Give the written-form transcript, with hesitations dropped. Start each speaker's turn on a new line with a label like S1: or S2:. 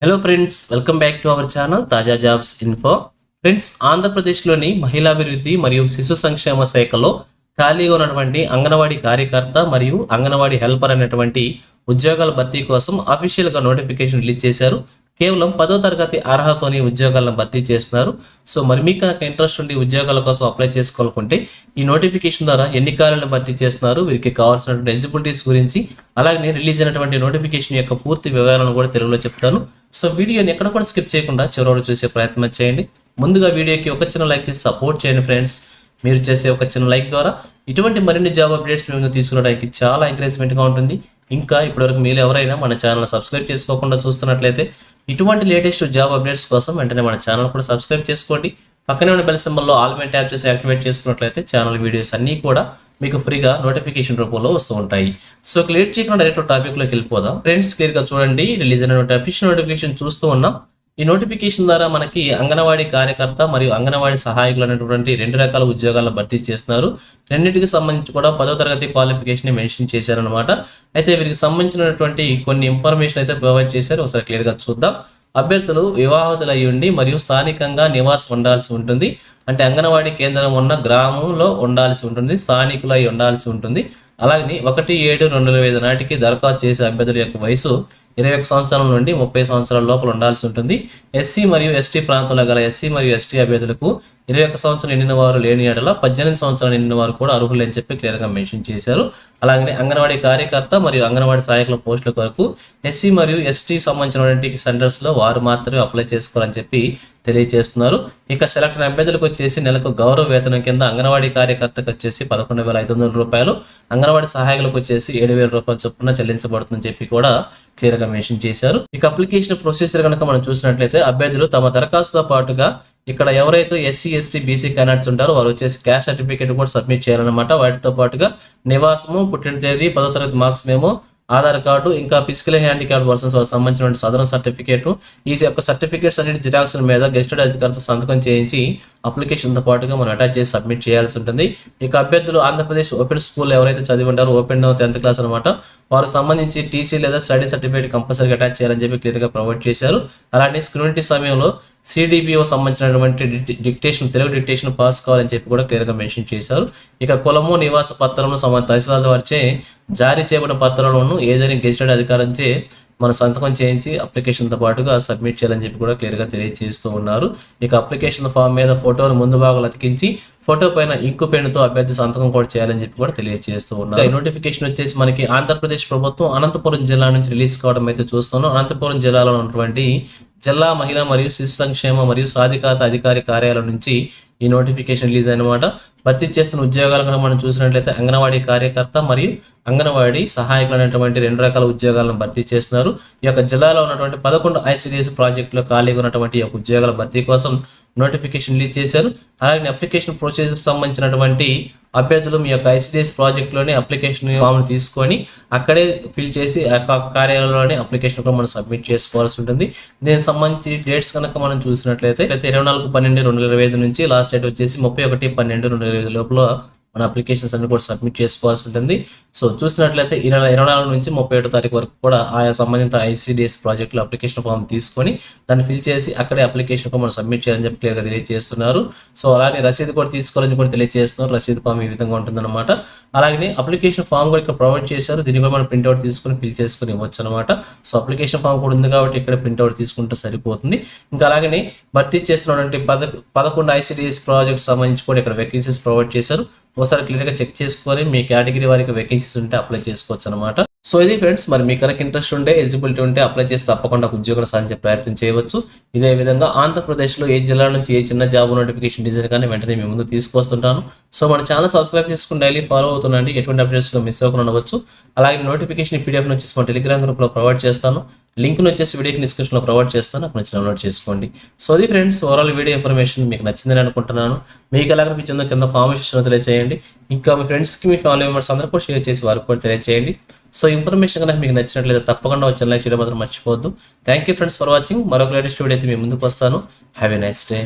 S1: Hello friends, welcome back to our channel తాజా jobs info. Friends, ఆంధ్రప్రదేశ్లోని మహిళాభివృద్ధి మరియు శిశు సంక్షేమ శాఖలో ఖాళీగా ఉన్నటువంటి అంగన్వాడీ కార్యకర్త మరియు అంగన్వాడీ హెల్పర్ అనేటువంటి ఉద్యోగాల భర్తీ కోసం అఫీషియల్గా నోటిఫికేషన్ రిలీజ్ చేశారు. కేవలం 10వ తరగతి అర్హతతోని ఉద్యోగాలను భర్తీ చేస్తున్నారు. సో మరి మీకు కనుక ఇంట్రెస్ట్ ఉండి ఉద్యోగాల కోసం అప్లై చేసుకోవాలనుకుంటే ఈ నోటిఫికేషన్ ద్వారా ఎన్ని ఖాళీలను భర్తీ చేస్తున్నారు, వీరికి కావాల్సినటువంటి ఎలిజిబిలిటీస్ గురించి, అలాగే రిలీజ్ అయినటువంటి నోటిఫికేషన్ యొక్క పూర్తి వివరాలను కూడా తెలుగులో చెప్తాను. సో వీడియోని ఎక్కడ కూడా స్కిప్ చేయకుండా చివరి చూసే ప్రయత్నం చేయండి. ముందుగా వీడియోకి ఒక చిన్న లైక్ చేసి సపోర్ట్ చేయండి ఫ్రెండ్స్. మీరు చేసే ఒక చిన్న లైక్ ద్వారా ఇటువంటి మరిన్ని జాబ్ అప్డేట్స్ మేము తీసుకురావడానికి చాలా ఎంకరేజ్మెంట్గా ఉంటుంది. ఇంకా ఇప్పటివరకు మీరు ఎవరైనా మన ఛానల్ సబ్స్క్రైబ్ చేసుకోకుండా చూస్తున్నట్లయితే ఇటువంటి లేటెస్ట్ జాబ్ అప్డేట్స్ కోసం వెంటనే మన ఛానల్ కూడా సబ్స్క్రైబ్ చేసుకోండి. పక్కనే ఉన్న బెల్ సింబల్లో ఆల్ మీద ట్యాప్ చేసి యాక్టివేట్ చేసుకున్నట్లయితే ఛానల్ వీడియోస్ అన్నీ కూడా మీకు ఫ్రీగా నోటిఫికేషన్ రూపంలో వస్తూ ఉంటాయి. సో లేట్ చేయకుండా డైరెక్ట్ టాపిక్లోకి వెళ్ళిపోదాం. ఫ్రెండ్స్, క్లియర్గా చూడండి, రిలీజ్ అయిన అఫీషియల్ నోటిఫికేషన్ చూస్తూ ఉన్నాం. ఈ నోటిఫికేషన్ ద్వారా మనకి అంగన్వాడీ కార్యకర్త మరియు అంగన్వాడీ సహాయకులు అనేటువంటి 2 రకాల ఉద్యోగాలను భర్తీ చేస్తున్నారు. రెండింటికి సంబంధించి కూడా 10వ తరగతి క్వాలిఫికేషన్ మెన్షన్ చేశారనమాట. అయితే వీరికి సంబంధించినటువంటి కొన్ని ఇన్ఫర్మేషన్ అయితే ప్రొవైడ్ చేశారు. ఒకసారి క్లియర్గా చూద్దాం. అభ్యర్థులు వివాహితులై ఉండి మరియు స్థానికంగా నివాసం ఉండాల్సి ఉంటుంది. అంటే అంగన్వాడీ కేంద్రం ఉన్న గ్రామంలో ఉండాల్సి ఉంటుంది, స్థానికులై ఉండాల్సి ఉంటుంది. అలాగే 1/7/2025 నాటికి దరఖాస్తు చేసే అభ్యర్థుల యొక్క వయసు 21 సంవత్సరాల నుండి 30 సంవత్సరాల లోపల ఉండాల్సి ఉంటుంది. ఎస్సీ మరియు ఎస్టీ ప్రాంతంలో గల ఎస్సీ మరియు ఎస్టీ అభ్యర్థులకు 21 సంవత్సరాలు నిండిన వారు లేని ఎడల 18 సంవత్సరాలు నిండిన వారు కూడా అర్హులు అని చెప్పి క్లియర్గా మెన్షన్ చేశారు. అలాగే అంగన్వాడీ కార్యకర్త మరియు అంగన్వాడీ సహాయకుల పోస్టుల కొరకు ఎస్సీ మరియు ఎస్టీ సంబంధించినటువంటి సెంటర్స్లో వారు మాత్రమే అప్లై చేసుకోవాలని చెప్పి తెలియజేస్తున్నారు. ఇక సెలెక్ట్ అభ్యర్థులకు వచ్చేసి నెలకు గౌరవ వేతనం కింద అంగన్వాడీ కార్యకర్తకు వచ్చేసి 11,500 రూపాయలు, అంగన్వాడీ సహాయకులకు వచ్చేసి 7,000 రూపాయల చొప్పున చెల్లించబడుతుందని చెప్పి కూడా క్లియర్గా మెన్షన్ చేశారు. ఇక అప్లికేషన్ ప్రొసీజర్ కనుక మనం చూసినట్లయితే అభ్యర్థులు తమ దరఖాస్తుతో పాటుగా ఇక్కడ ఎవరైతే ఎస్సీ ఎస్టీ బీసీ క్యాండిడేట్స్ ఉంటారో వారు వచ్చేసి క్యాస్ట్ సర్టిఫికేట్ కూడా సబ్మిట్ చేయాలన్నమాట. వాటితో పాటుగా నివాసము, పుట్టిన తేదీ, 10వ తరగతి మార్క్స్ మేము, ఆధార్ కార్డు, ఇంకా ఫిజికల్ హ్యాండిక్యాప్ పర్సన్స్ వాళ్ళకి సంబంధించిన సదరన్ సర్టిఫికేట్, ఈ యొక్క సర్టిఫికేట్స్ అన్నిటి జిరాక్స్ మీద గెస్టెడ్ అధికారులతో సంతకం చేయించి అప్లికేషన్తో పాటుగా మనం అటాచ్ చేసి సబ్మిట్ చేయాల్సి ఉంటుంది. ఇక అభ్యర్థులు ఆంధ్రప్రదేశ్ ఓపెన్ స్కూల్ ఎవరైతే చదివి ఉంటారో ఓపెన్ 10th క్లాస్ అనమాట, వారికి సంబంధించి టీసీ లేదా స్టడీ సర్టిఫికేట్ కంపల్సరీగా అటాచ్ చేయాలని చెప్పి క్లియర్గా ప్రొవైడ్ చేశారు. అలానే స్క్రూనిటీ సమయంలో సిడిబిఓ సంబంధించినటువంటి డిక్టేషన్, తెలుగు డిక్టేషన్ పాస్ కావాలని చెప్పి కూడా క్లియర్గా మెన్షన్ చేశారు. ఇక కులము, నివాస పత్రంలో తహసీల్దార్ వారిచే జారీ చేయబడిన పత్రాలను ఏదైనా గెజిటెడ్ అధికారంచే మనం సంతకం చేయించి అప్లికేషన్తో పాటుగా సబ్మిట్ చేయాలని చెప్పి కూడా క్లియర్గా తెలియజేస్తూ ఉన్నారు. ఇక అప్లికేషన్ ఫామ్ మీద ఫోటోను ముందు భాగాలు అతికించి ఫోటో పైన ఇంకు పెన్నుతో అభ్యర్థి సంతకం కూడా చేయాలని చెప్పి కూడా తెలియజేస్తూ ఉన్నారు. ఈ నోటిఫికేషన్ వచ్చేసి మనకి ఆంధ్రప్రదేశ్ ప్రభుత్వం అనంతపురం జిల్లా నుంచి రిలీజ్ కావడం అయితే చూస్తున్నాం. అనంతపురం జిల్లాలో ఉన్నటువంటి జిల్లా మహిళా మరియు శిశు సంక్షేమ మరియు సాధికారత అధికారి కార్యాలయం నుంచి ఈ నోటిఫికేషన్ రిలీజ్ అనమాట. భర్తీ చేస్తున్న ఉద్యోగాలు కనుక మనం చూసినట్లయితే అంగన్వాడీ కార్యకర్త మరియు అంగన్వాడీ సహాయకులు అనేటువంటి 2 రకాల ఉద్యోగాలను భర్తీ చేస్తున్నారు. ఈ యొక్క జిల్లాలో ఉన్నటువంటి 11 ICDS ప్రాజెక్టులో ఖాళీగా ఉన్నటువంటి ఈ యొక్క ఉద్యోగాల భర్తీ కోసం నోటిఫికేషన్ రిలీజ్ చేశారు. అలాగే అప్లికేషన్ ప్రొసీజర్ సంబంధించినటువంటి అభ్యర్థులు మీ యొక్క ICDS ప్రాజెక్ట్లోనే అప్లికేషన్ ఫామ్ను తీసుకొని అక్కడే ఫిల్ చేసి ఆ కార్యాలయంలోనే అప్లికేషన్ కూడా మనం సబ్మిట్ చేసుకోవాల్సి ఉంటుంది. దీనికి సంబంధించి డేట్స్ కనుక మనం చూసినట్లయితే 24/12/2025 నుంచి లాస్ట్ డేట్ వచ్చేసి 31/12/2025 లోపల మన అప్లికేషన్స్ అన్ని కూడా సబ్మిట్ చేసుకోవాల్సి ఉంటుంది. సో చూసినట్లయితే 24 నుంచి 31 తారీఖు వరకు కూడా ఆయా సంబంధిత ICDS ప్రాజెక్టులో అప్లికేషన్ ఫామ్ తీసుకొని దాన్ని ఫిల్ చేసి అక్కడే అప్లికేషన్ మనం సబ్మిట్ చేయాలని చెప్పి క్లియర్గా తెలియజేస్తున్నారు. సో అలాగే రసీదు కూడా తీసుకోవాలని కూడా తెలియజేస్తున్నారు. రసీదు ఫామ్ ఈ విధంగా ఉంటుందన్నమాట. అలాగే అప్లికేషన్ ఫామ్ కూడా ఇక్కడ ప్రొవైడ్ చేశారు. దీన్ని కూడా మనం ప్రింట్అవుట్ తీసుకొని ఫిల్ చేసుకొని ఇవ్వచ్చు అనమాట. సో అప్లికేషన్ ఫామ్ కూడా ఉంది కాబట్టి ఇక్కడ ప్రింట్అవుట్ తీసుకుంటే సరిపోతుంది. ఇంకా అలాగే భర్తీ చేస్తున్నటువంటి 11 ICDS ప్రాజెక్ట్ సంబంధించి కూడా ఇక్కడ వేకెన్సీస్ ప్రొవైడ్ చేశారు. ఒకసారి క్లియర్గా చెక్ చేసుకొని మీ కేటగిరీ వారికి వేకెన్సీస్ ఉంటే అప్లై చేసుకోవచ్చు అనమాట. సో ఇది ఫ్రెండ్స్, మరి మీకు కనుక ఇంట్రెస్ట్ ఉంటే, ఎలిజిబిలిటీ ఉంటే అప్లై చేసి తప్పకుండా ఉద్యోగం సాధించే ప్రయత్నం చేయవచ్చు. ఇదే విధంగా ఆంధ్రప్రదేశ్లో ఏ జిల్లా నుంచి ఏ చిన్న జాబ్ నోటిఫికేషన్ డిజైన్ కానీ వెంటనే మీ ముందు తీసుకొస్తుంటాను. సో మన ఛానల్ సబ్స్క్రైబ్ చేసుకుని డైలీ ఫాలో అవుతుండండి. ఎటువంటి అప్డేట్స్లో మిస్ అవ్వకుండా ఉండవచ్చు. అలాగే నోటిఫికేషన్ PDF వచ్చేసి మన టెలిగ్రామ్ గ్రూప్లో ప్రొవైడ్ చేస్తాను. లింక్ను వచ్చేసి వీడియోకి డిస్క్రిప్షన్లో ప్రొవైడ్ చేస్తాను, అక్కడ నుంచి డౌన్లోడ్ చేసుకోండి. సో అది ఫ్రెండ్స్, ఓవరాల్ వీడియో ఇన్ఫర్మేషన్ మీకు నచ్చిందని అనుకుంటున్నాను. మీకు ఎలా అనిపించిందో కింద కామెంట్ సెక్షన్లో తెలియజేయండి. ఇంకా మీ ఫ్రెండ్స్కి, మీ ఫ్యామిలీ మెంబర్స్ అందరూ కూడా షేర్ చేసి వారికి కూడా తెలియజేయండి. సో ఇన్ఫర్మేషన్ కనుక మీకు నచ్చినట్లయితే తప్పకుండా వచ్చి లైక్ చేయడం మాత్రం మర్చిపోవద్దు. Thank you friends for watching. మరొక లేటెస్ట్ వీడియో అయితే మీ ముందుకు వస్తాను. Have a nice day.